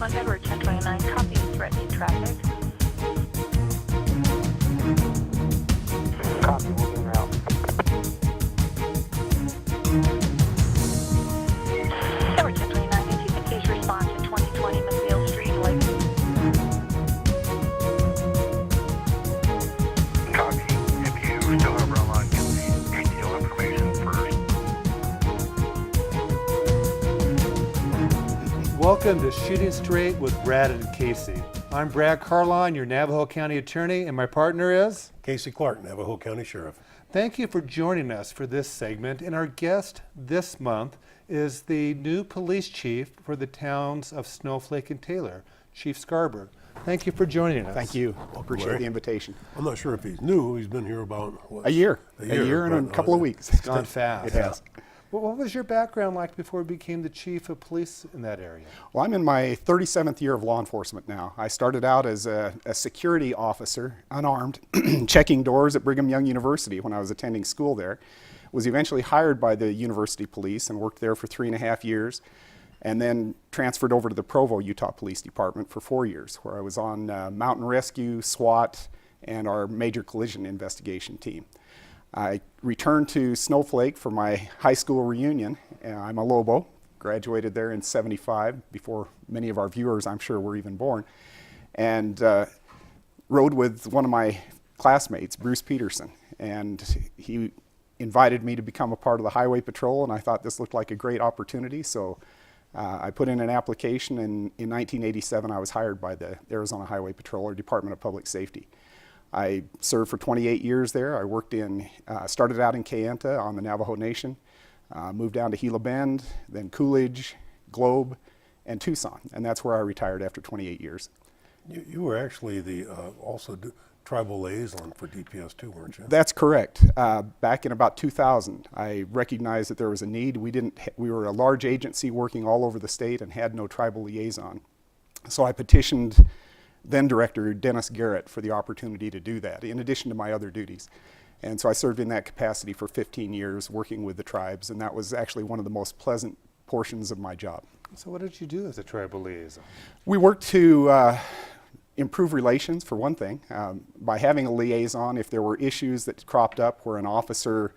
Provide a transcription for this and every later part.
1 Edward 1029, copy, threatening traffic. Copy, moving route. Edward 1029, if you can please respond to 2020 McNeil Street, Lakeview. Copy. If you still have run on, get the ATO information first. Welcome to Shooting Straight with Brad and Casey. I'm Brad Carlyon, your Navajo County Attorney, and my partner is? Casey Clark, Navajo County Sheriff. Thank you for joining us for this segment, and our guest this month is the new police chief for the towns of Snowflake and Taylor, Chief Scarber. Thank you for joining us. Thank you. Appreciate Larry. the invitation. I'm not sure if he's new. He's been here about what, A year A and a but, couple of weeks. It's gone fast. It has. Well, what was your background like before you became the chief of police in that area? Well, I'm in my 37th year of law enforcement now. I started out as a security officer, unarmed, checking doors at Brigham Young University when I was attending school there. Was eventually hired by the university police and worked there for 3.5 years, and then transferred over to the Provo, Utah Police Department for 4 years, where I was on mountain rescue, SWAT, and our major collision investigation team. I returned to Snowflake for my high school reunion. I'm a Lobo, graduated there in '75, before many of our viewers, I'm sure, were even born, and rode with one of my classmates, Bruce Peterson, and he invited me to become a part of the Highway Patrol, and I thought this looked like a great opportunity, so I put in an application, and in 1987 I was hired by the Arizona Highway Patrol, or Department of Public Safety. I served for 28 years there. I worked started out in Kayenta on the Navajo Nation, moved down to Gila Bend, then Coolidge, Globe, and Tucson, and that's where I retired after 28 years. You were actually the tribal liaison for DPS too, weren't you? That's correct. Back in about 2000, I recognized that there was a need. We were a large agency working all over the state and had no tribal liaison. So I petitioned then Director Dennis Garrett for the opportunity to do that, in addition to my other duties. And so I served in that capacity for 15 years working with the tribes, and that was actually one of the most pleasant portions of my job. So what did you do as a tribal liaison? We worked to improve relations, for one thing, by having a liaison. If there were issues that cropped up where an officer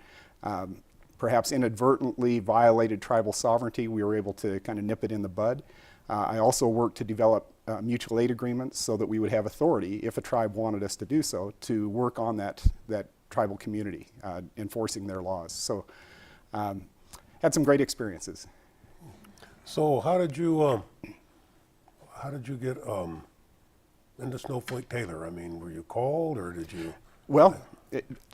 perhaps inadvertently violated tribal sovereignty, we were able to kind of nip it in the bud. I also worked to develop mutual aid agreements so that we would have authority, if a tribe wanted us to do so, to work on that tribal community, enforcing their laws. So had some great experiences. So how did you get into Snowflake Taylor? I mean, were you called or did you? Well,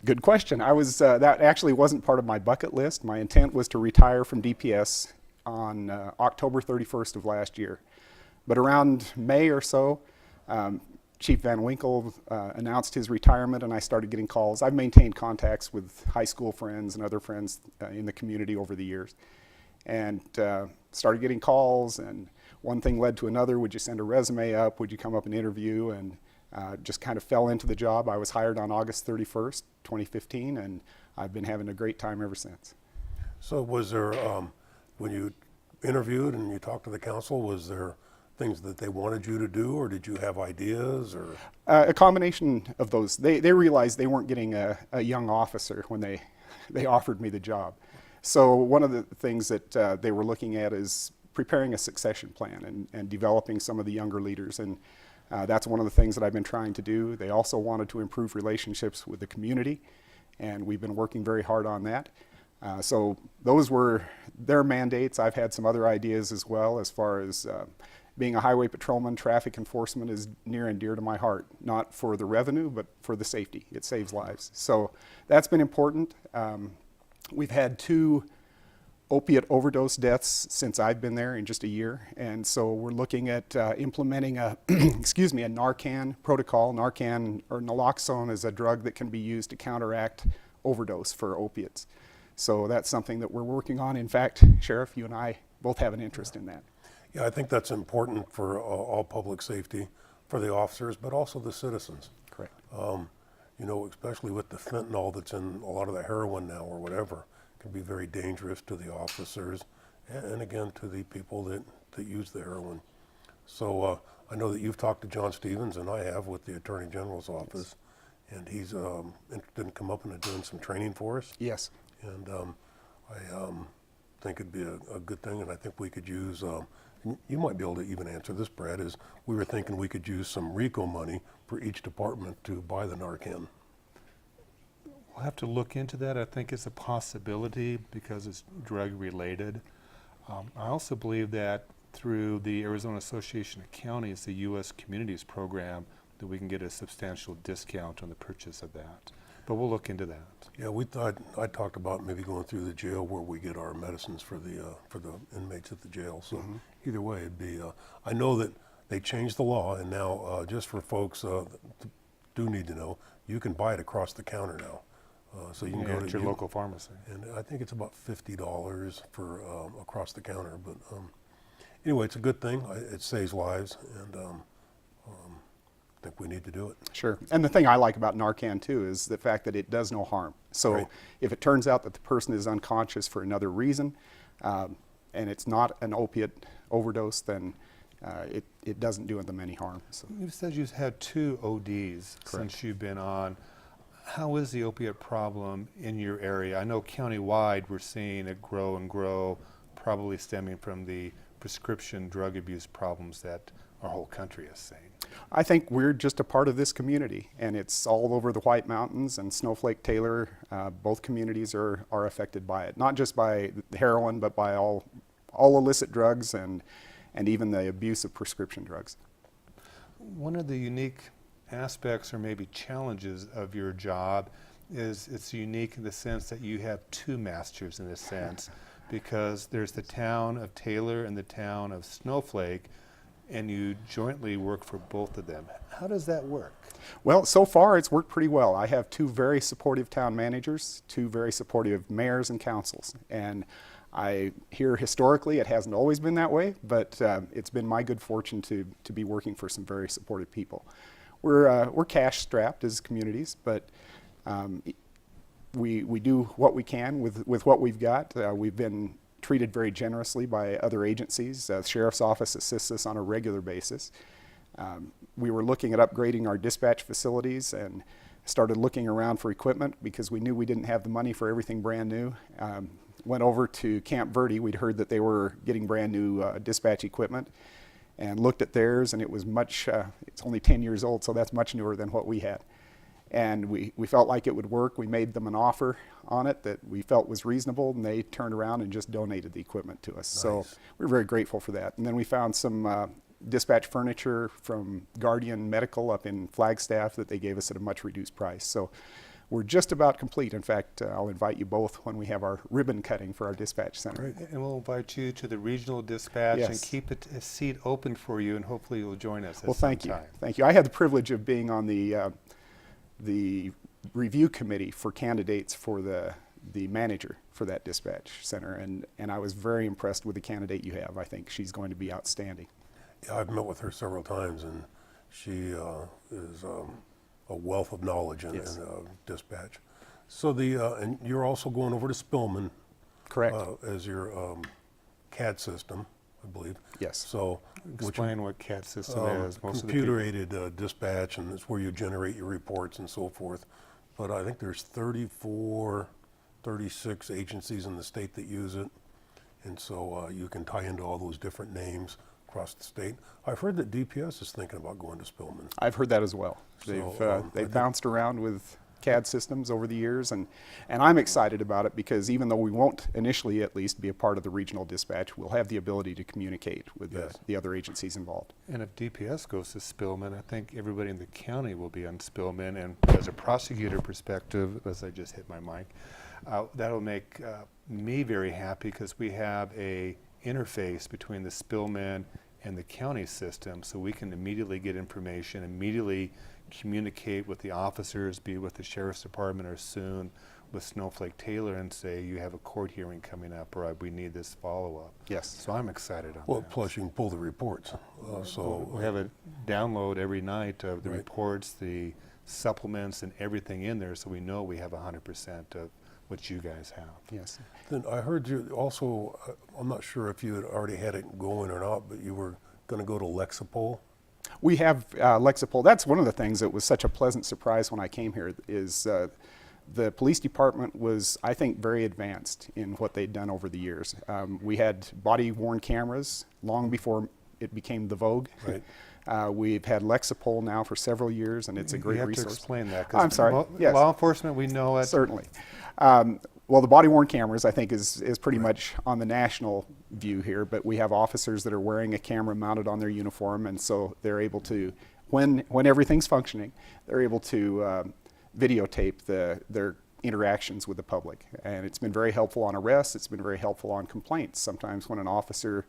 good question. I was that actually wasn't part of my bucket list. My intent was to retire from DPS on October 31st of last year. But around May or so, Chief Van Winkle announced his retirement, and I started getting calls. I've maintained contacts with high school friends and other friends in the community over the years, and started getting calls, and one thing led to another. Would you send a resume up? Would you come up and interview? And just kind of fell into the job. I was hired on August 31st, 2015, and I've been having a great time ever since. So was there, when you interviewed and you talked to the council, was there things that they wanted you to do, or did you have ideas? Or a combination of those. They realized they weren't getting a young officer when they offered me the job. So one of the things that they were looking at is preparing a succession plan and developing some of the younger leaders, and that's one of the things that I've been trying to do. They also wanted to improve relationships with the community, and we've been working very hard on that. So those were their mandates. I've had some other ideas as well, as far as being a highway patrolman. Traffic enforcement is near and dear to my heart, not for the revenue, but for the safety. It saves lives. So that's been important. We've had 2 opiate overdose deaths since I've been there in just a year, and so we're looking at implementing a excuse me, a Narcan protocol. Narcan, or naloxone, is a drug that can be used to counteract overdose for opiates. So that's something that we're working on. In fact, Sheriff, you and I both have an interest in that. yeah, I think that's important for all public safety, for the officers, but also the citizens. Correct. You know, especially with the fentanyl that's in a lot of the heroin now or whatever, can be very dangerous to the officers and again to the people that use the heroin. So I know that you've talked to John Stevens, and I have with the Attorney General's office, and he's interested in come up and doing some training for us. Yes. And I think it'd be a good thing, and I think we could use, you might be able to even answer this, Brad, is we were thinking we could use some RICO money for each department to buy the Narcan. We'll have to look into that. I think it's a possibility because it's drug related. I also believe that through the Arizona Association of Counties, the U.S. Communities Program, that we can get a substantial discount on the purchase of that. But we'll look into that. Yeah, I talked about maybe going through the jail where we get our medicines for the inmates at the jail. So either way, it'd be. I know that they changed the law, and now just for folks that do need to know, you can buy it across the counter now. So you can go to your local pharmacy. And I think it's about $50 for across the counter. But anyway, it's a good thing. It saves lives, and I think we need to do it. Sure. And the thing I like about Narcan too is the fact that it does no harm. So Right. if it turns out that the person is unconscious for another reason, and it's not an opiate overdose, then it doesn't do them any harm. So. You said you've had 2 ODs since you've been on. How is the opiate problem in your area? I know countywide we're seeing it grow and grow, probably stemming from the prescription drug abuse problems that our whole country is seeing. I think we're just a part of this community, and it's all over the White Mountains and Snowflake, Taylor. Both communities are affected by it, not just by the heroin, but by all illicit drugs and even the abuse of prescription drugs. One of the unique aspects or maybe challenges of your job is it's unique in the sense that you have 2 masters in a sense, because there's the town of Taylor and the town of Snowflake, and you jointly work for both of them. How does that work? Well, so far it's worked pretty well. I have 2 very supportive town managers, 2 very supportive mayors and councils, and I hear historically it hasn't always been that way, but it's been my good fortune to be working for some very supportive people. We're cash strapped as communities, but we do what we can with what we've got. We've been treated very generously by other agencies. The Sheriff's Office assists us on a regular basis. We were looking at upgrading our dispatch facilities and started looking around for equipment because we knew we didn't have the money for everything brand new. Went over to Camp Verde. We'd heard that they were getting brand new dispatch equipment and looked at theirs, and it was much, it's only 10 years old, so that's much newer than what we had. And we felt like it would work. We made them an offer on it that we felt was reasonable, and they turned around and just donated the equipment to us. Nice. So we're very grateful for that. And then we found some dispatch furniture from Guardian Medical up in Flagstaff that they gave us at a much reduced price. So we're just about complete. In fact, I'll invite you both when we have our ribbon cutting for our dispatch center. Great. And we'll invite you to the regional dispatch and keep a seat open for you, and hopefully you'll join us at some thank time. you. Thank you. I had the privilege of being on the review committee for candidates for the manager for that dispatch center, and I was very impressed with the candidate you have. I think she's going to be outstanding. Yeah, I've met with her several times, and she is a wealth of knowledge in dispatch. So and you're also going over to Spillman, correct, as your CAD system, I believe. Yes. So explain what CAD system is. Most computer-aided dispatch, and it's where you generate your reports and so forth. But I think there's 34, 36 agencies in the state that use it, and so you can tie into all those different names across the state. I've heard that DPS is thinking about going to Spillman. I've heard that as well. So, they've bounced around with CAD systems over the years, and I'm excited about it because even though we won't initially at least be a part of the regional dispatch, we'll have the ability to communicate with the other agencies involved. And if DPS goes to Spillman, I think everybody in the county will be on Spillman, and as a prosecutor perspective, as I just hit my mic, that'll make me very happy because we have a interface between the Spillman and the county system, so we can immediately get information, immediately communicate with the officers, be with the Sheriff's Department or soon with Snowflake Taylor and say, you have a court hearing coming up, or we need this follow-up. Yes. So I'm excited on Well, that. plus you can pull the reports. So We have a download every night of the reports, the supplements, and everything in there, so we know we have 100% of what you guys have. Yes. Then I heard you also, I'm not sure if you had already had it going or not, but you were going to go to Lexipol? We have Lexipol. That's one of the things that was such a pleasant surprise when I came here is the police department was, I think, very advanced in what they'd done over the years. We had body-worn cameras long before it became the vogue. Right. We've had Lexipol now for several years, and it's a great You have resource. to explain that. I'm sorry. Yes. Law enforcement, we know it. Certainly. Well, the body-worn cameras, I think, is pretty much on the national view here, but we have officers that are wearing a camera mounted on their uniform, and so they're able to, when everything's functioning, they're able to videotape their interactions with the public. And it's been very helpful on arrests. It's been very helpful on complaints. Sometimes when an officer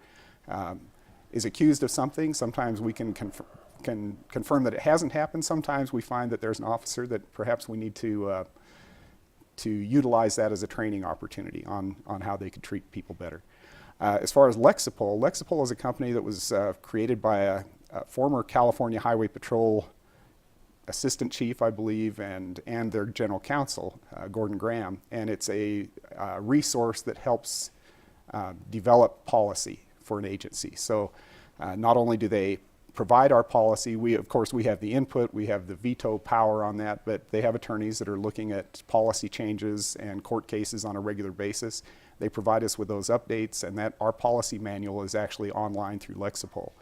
is accused of something, sometimes we can confirm that it hasn't happened. Sometimes we find that there's an officer that perhaps we need to utilize that as a training opportunity on how they could treat people better. As far as Lexipol, Lexipol is a company that was created by a former California Highway Patrol assistant chief, I believe, and their general counsel, Gordon Graham, and it's a resource that helps develop policy for an agency. So not only do they provide our policy, of course we have the input, we have the veto power on that, but they have attorneys that are looking at policy changes and court cases on a regular basis. They provide us with those updates, and that our policy manual is actually online through Lexipol.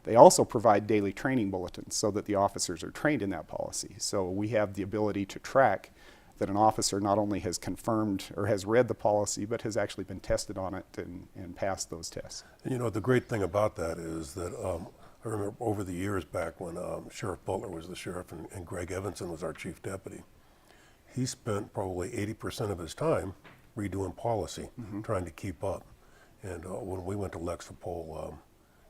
They also provide daily training bulletins so that the officers are trained in that policy. So we have the ability to track that an officer not only has confirmed or has read the policy, but has actually been tested on it and passed those tests. And you know, the great thing about that is that I remember over the years back when Sheriff Butler was the sheriff and Greg Evanson was our chief deputy, he spent probably 80% of his time redoing policy, trying to keep up. And when we went to Lexipol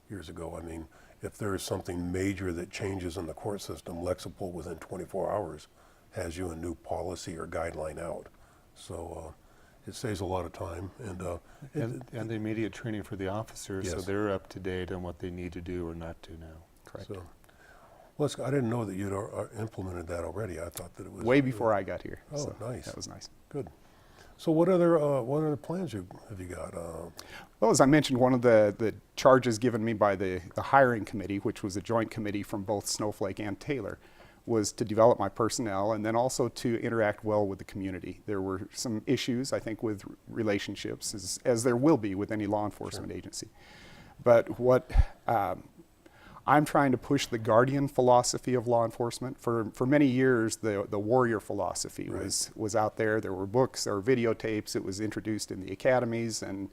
years ago, I mean, if there is something major that changes in the court system, Lexipol within 24 hours has you a new policy or guideline out. So it saves a lot of time. And the immediate training for the officers, so Yes. they're up to date on what they need to do or not do now. Correct. So, well, I didn't know that you'd implemented that already. I thought that it was Way before I got here. Oh, so nice. That was nice. Good. So what other plans have you got? Well, as I mentioned, one of the charges given me by the hiring committee, which was a joint committee from both Snowflake and Taylor, was to develop my personnel and then also to interact well with the community. There were some issues, I think, with relationships, as there will be with any law enforcement agency. But what I'm trying to push the guardian philosophy of law enforcement. For many years, the warrior philosophy was out there. There were books, there were videotapes. It was introduced in the academies and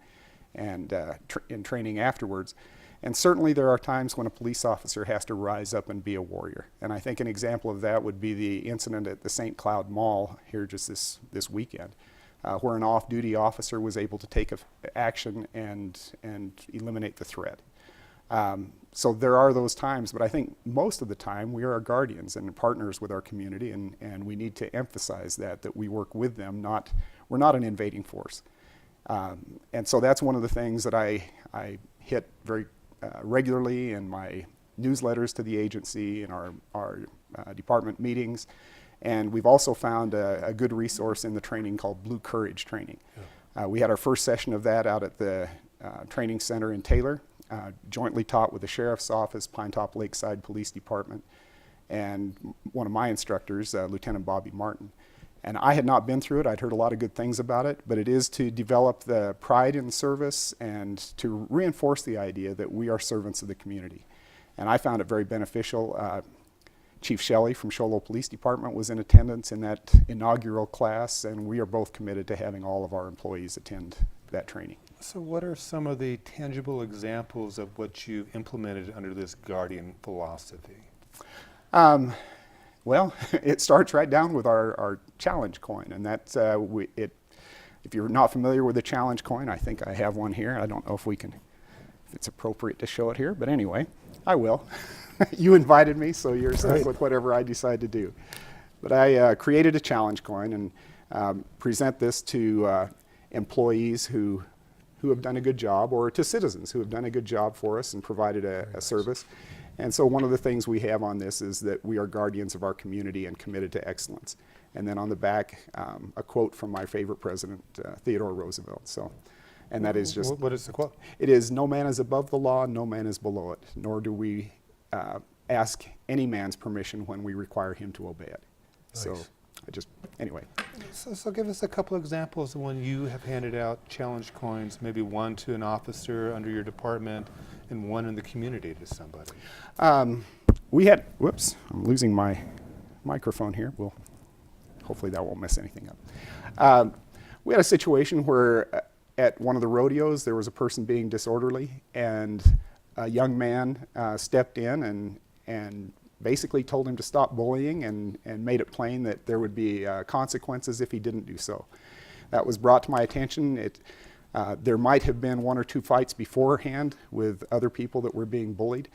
in training afterwards. And certainly there are times when a police officer has to rise up and be a warrior. And I think an example of that would be the incident at the St. Cloud Mall here just this weekend, where an off-duty officer was able to take action and eliminate the threat. So there are those times, but I think most of the time we are guardians and partners with our community, and we need to emphasize that we work with them, we're not an invading force. And so that's one of the things that I hit very regularly in my newsletters to the agency, in our department meetings. And we've also found a good resource in the training called Blue Courage Training. Yeah. We had our first session of that out at the training center in Taylor, jointly taught with the Sheriff's Office, Pine Top Lakeside Police Department, and one of my instructors, Lieutenant Bobby Martin. And I had not been through it. I'd heard a lot of good things about it, but it is to develop the pride in service and to reinforce the idea that we are servants of the community. And I found it very beneficial. Chief Shelley from Show Low Police Department was in attendance in that inaugural class, and we are both committed to having all of our employees attend that training. So what are some of the tangible examples of what you've implemented under this guardian philosophy? Well, it starts right down with our challenge coin, and that's if you're not familiar with the challenge coin, I think I have one here. I don't know if it's appropriate to show it here, but anyway, I will. You invited me, so you're stuck with whatever I decide to do. But I created a challenge coin and present this to employees who have done a good job, or to citizens who have done a good job for us and provided a service. And so one of the things we have on this is that we are guardians of our community and committed to excellence. And then on the back, a quote from my favorite president, Theodore Roosevelt. So And that is just, What is the quote? it is, no man is above the law, no man is below it, nor do we ask any man's permission when we require him to obey it. So Nice. anyway. So give us a couple examples of when you have handed out challenge coins, maybe one to an officer under your department and one in the community to somebody. We had, whoops, I'm losing my microphone here. Hopefully that won't mess anything up. We had a situation where at one of the rodeos there was a person being disorderly, and a young man stepped in and basically told him to stop bullying and made it plain that there would be consequences if he didn't do so. That was brought to my attention. There might have been one or two fights beforehand with other people that were being bullied.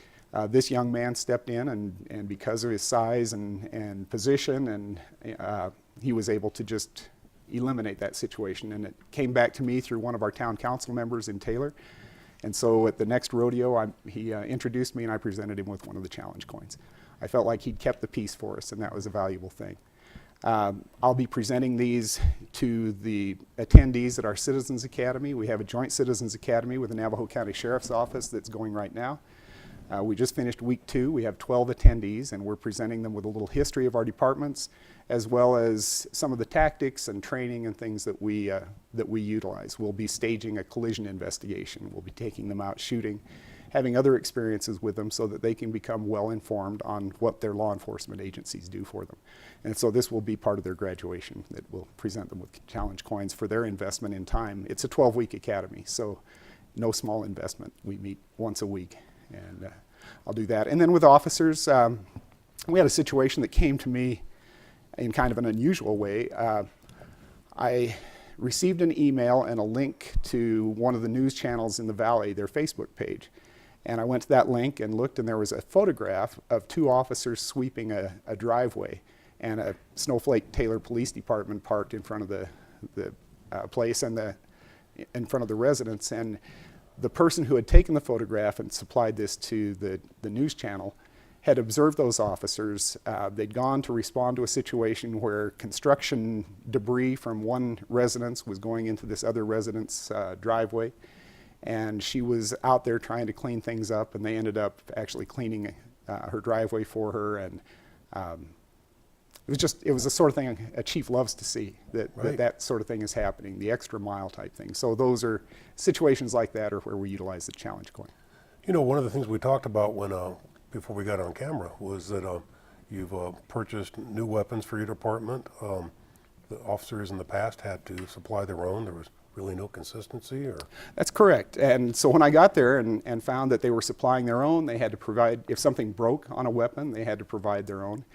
This young man stepped in, and because of his size and position, and he was able to just eliminate that situation. And it came back to me through one of our town council members in Taylor. And so at the next rodeo, he introduced me, and I presented him with one of the challenge coins. I felt like he'd kept the peace for us, and that was a valuable thing. I'll be presenting these to the attendees at our Citizens Academy. We have a joint Citizens Academy with the Navajo County Sheriff's Office that's going right now. We just finished week 2. We have 12 attendees, and we're presenting them with a little history of our departments, as well as some of the tactics and training and things that we utilize. We'll be staging a collision investigation. We'll be taking them out shooting, having other experiences with them so that they can become well informed on what their law enforcement agencies do for them. And so this will be part of their graduation, that we'll present them with challenge coins for their investment in time. It's a 12-week academy, so no small investment. We meet once a week, and I'll do that. And then with officers, we had a situation that came to me in kind of an unusual way. I received an email and a link to one of the news channels in the Valley, their Facebook page. And I went to that link and looked, and there was a photograph of 2 officers sweeping a driveway, and a Snowflake Taylor Police Department parked in front of the place and in front of the residence. And the person who had taken the photograph and supplied this to the news channel had observed those officers. They'd gone to respond to a situation where construction debris from one residence was going into this other resident's driveway. And she was out there trying to clean things up, and they ended up actually cleaning her driveway for her. And it was the sort of thing a chief loves to see, that sort of thing is happening, the extra mile type thing. So those are situations like that are where we utilize the challenge coin. You know, one of the things we talked about before we got on camera was that you've purchased new weapons for your department. The officers in the past had to supply their own. There was really no consistency, or? That's correct. And so when I got there and found that they were supplying their own, they had to provide, if something broke on a weapon, they had to provide their own.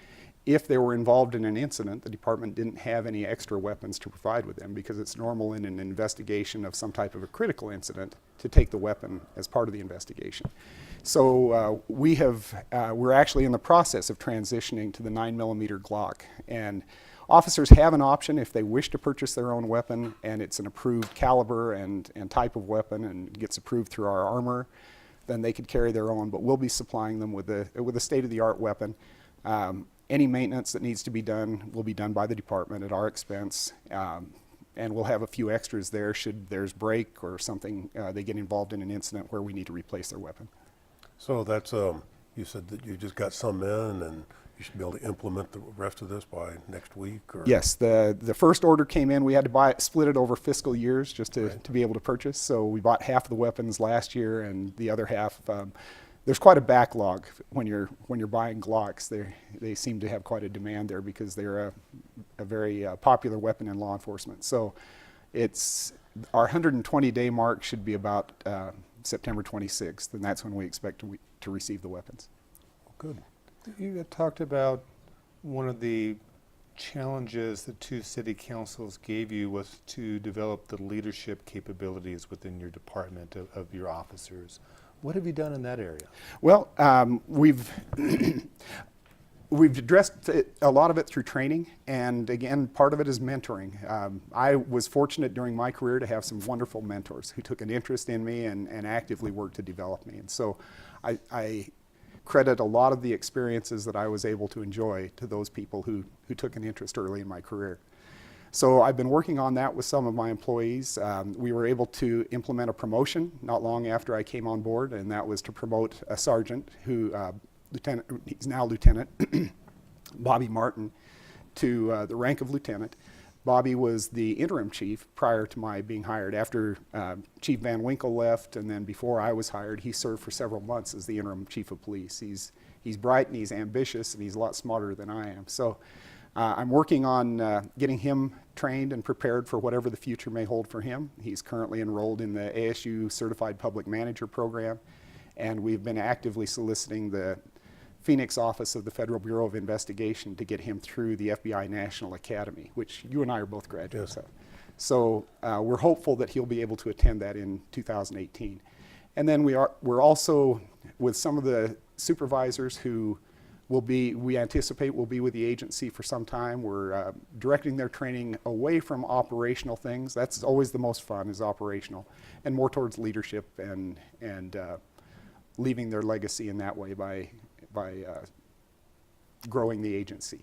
If they were involved in an incident, the department didn't have any extra weapons to provide with them, because it's normal in an investigation of some type of a critical incident to take the weapon as part of the investigation. So we're actually in the process of transitioning to the 9mm Glock. And officers have an option if they wish to purchase their own weapon, and it's an approved caliber and type of weapon and gets approved through our armor, then they could carry their own, but we'll be supplying them with a state-of-the-art weapon. Any maintenance that needs to be done will be done by the department at our expense, and we'll have a few extras there should theirs break or something, they get involved in an incident where we need to replace their weapon. So that's, you said that you just got some in, and you should be able to implement the rest of this by next week? Or? Yes, the first order came in. We had to split it over fiscal years just to be able to purchase. So we bought half of the weapons last year, and the other half, there's quite a backlog when you're buying Glocks. They seem to have quite a demand there because they're a very popular weapon in law enforcement. So our 120-day mark should be about September 26th, and that's when we expect to receive the weapons. Good. You had talked about one of the challenges the 2 city councils gave you was to develop the leadership capabilities within your department of your officers. What have you done in that area? Well, we've addressed a lot of it through training, and again, part of it is mentoring. I was fortunate during my career to have some wonderful mentors who took an interest in me and actively worked to develop me. And so I credit a lot of the experiences that I was able to enjoy to those people who took an interest early in my career. So I've been working on that with some of my employees. We were able to implement a promotion not long after I came on board, and that was to promote a sergeant who, he's now Lieutenant, Bobby Martin, to the rank of lieutenant. Bobby was the interim chief prior to my being hired. After Chief Van Winkle left, and then before I was hired, he served for several months as the interim chief of police. He's bright and he's ambitious and he's a lot smarter than I am. So I'm working on getting him trained and prepared for whatever the future may hold for him. He's currently enrolled in the ASU Certified Public Manager program, and we've been actively soliciting the Phoenix office of the Federal Bureau of Investigation to get him through the FBI National Academy, which you and I are both graduates of. So we're hopeful that he'll be able to attend that in 2018. And then we're also with some of the supervisors who we anticipate will be with the agency for some time. We're directing their training away from operational things. That's always the most fun, is operational, and more towards leadership and leaving their legacy in that way by growing the agency.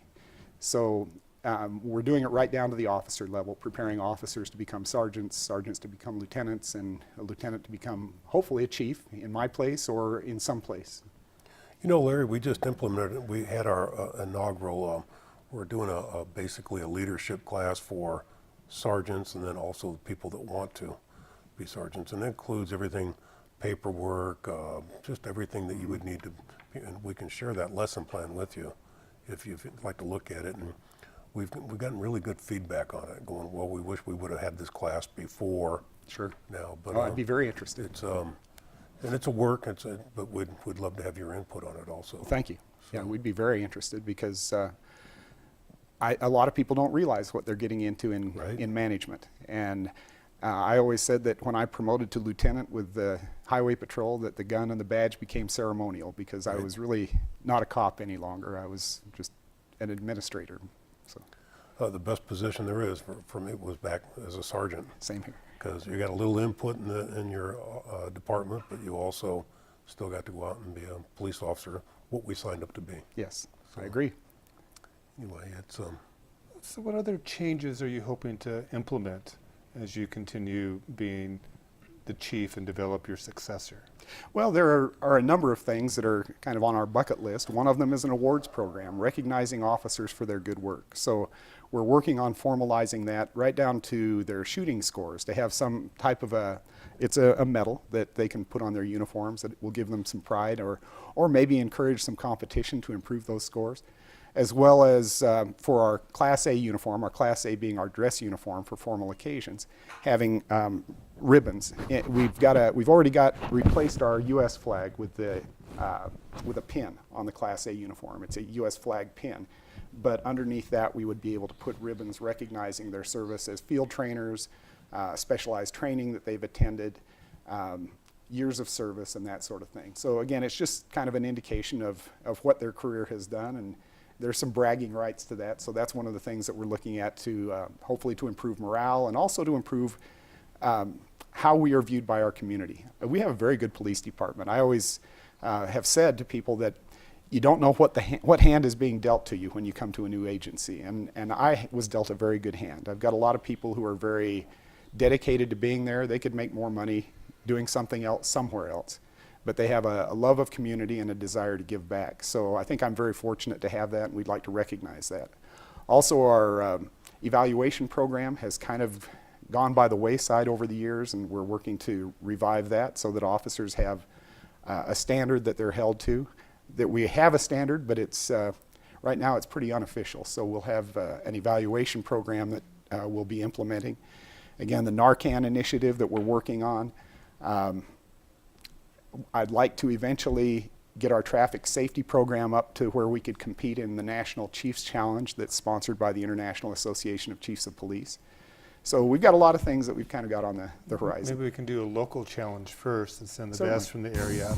So we're doing it right down to the officer level, preparing officers to become sergeants, sergeants to become lieutenants, and a lieutenant to become hopefully a chief in my place or in some place. You know, Larry, we just implemented, we had our inaugural, we're doing basically a leadership class for sergeants and then also the people that want to be sergeants. And it includes everything, paperwork, just everything that you would need to, and we can share that lesson plan with you if you'd like to look at it. And we've gotten really good feedback on it, going, well, we wish we would have had this class before. Sure. Now, but I'd be very interested. It's and it's a work. But we'd love to have your input on it also. Thank you. Yeah, we'd be very interested because a lot of people don't realize what they're getting into in management. And I always said that when I promoted to lieutenant with the highway patrol, that the gun and the badge became ceremonial because I was really not a cop any longer. I was just an administrator. So the best position there is for me was back as a sergeant. Same here. Because you got a little input in your department, but you also still got to go out and be a police officer, what we signed up to be. Yes, so I agree. Anyway, it's So what other changes are you hoping to implement as you continue being the chief and develop your successor? Well, there are a number of things that are kind of on our bucket list. One of them is an awards program, recognizing officers for their good work. So we're working on formalizing that right down to their shooting scores, to have some type of it's a medal that they can put on their uniforms that will give them some pride, or maybe encourage some competition to improve those scores, as well as for our Class A uniform, our Class A being our dress uniform for formal occasions, having ribbons. We've already replaced our U.S. flag with a pin on the Class A uniform. It's a U.S. flag pin, but underneath that we would be able to put ribbons recognizing their service as field trainers, specialized training that they've attended, years of service and that sort of thing. So again, it's just kind of an indication of what their career has done, and there's some bragging rights to that. So that's one of the things that we're looking at to hopefully to improve morale and also to improve how we are viewed by our community. We have a very good police department. I always have said to people that you don't know what hand is being dealt to you when you come to a new agency, and I was dealt a very good hand. I've got a lot of people who are very dedicated to being there. They could make more money doing something else somewhere else, but they have a love of community and a desire to give back. So I think I'm very fortunate to have that, and we'd like to recognize that. Also, our evaluation program has kind of gone by the wayside over the years, and we're working to revive that so that officers have a standard that they're held to. That we have a standard, but it's right now it's pretty unofficial. So we'll have an evaluation program that we'll be implementing. Again, the Narcan initiative that we're working on. I'd like to eventually get our traffic safety program up to where we could compete in the National Chiefs Challenge that's sponsored by the International Association of Chiefs of Police. So we've got a lot of things that we've kind of got on the horizon. Maybe we can do a local challenge first and send the Certainly. best from the area.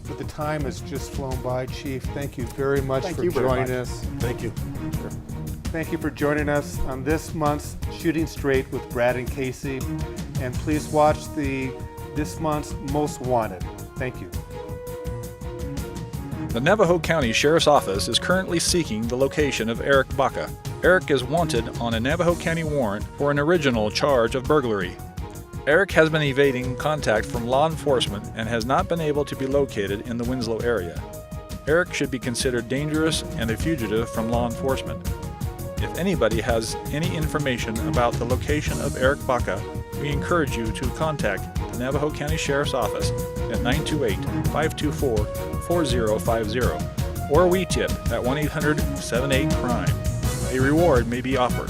But the time has just flown by, Chief. Thank you very much Thank for you very joining much. us. thank you. Thank you for joining us on this month's Shooting Straight with Brad and Casey. And please watch this month's Most Wanted. Thank you. The Navajo County Sheriff's Office is currently seeking the location of Eric Baca. Eric is wanted on a Navajo County warrant for an original charge of burglary. Eric has been evading contact from law enforcement and has not been able to be located in the Winslow area. Eric should be considered dangerous and a fugitive from law enforcement. If anybody has any information about the location of Eric Baca, we encourage you to contact the Navajo County Sheriff's Office at 928-524-4050 or WeTip at 1-800-78-CRIME. A reward may be offered.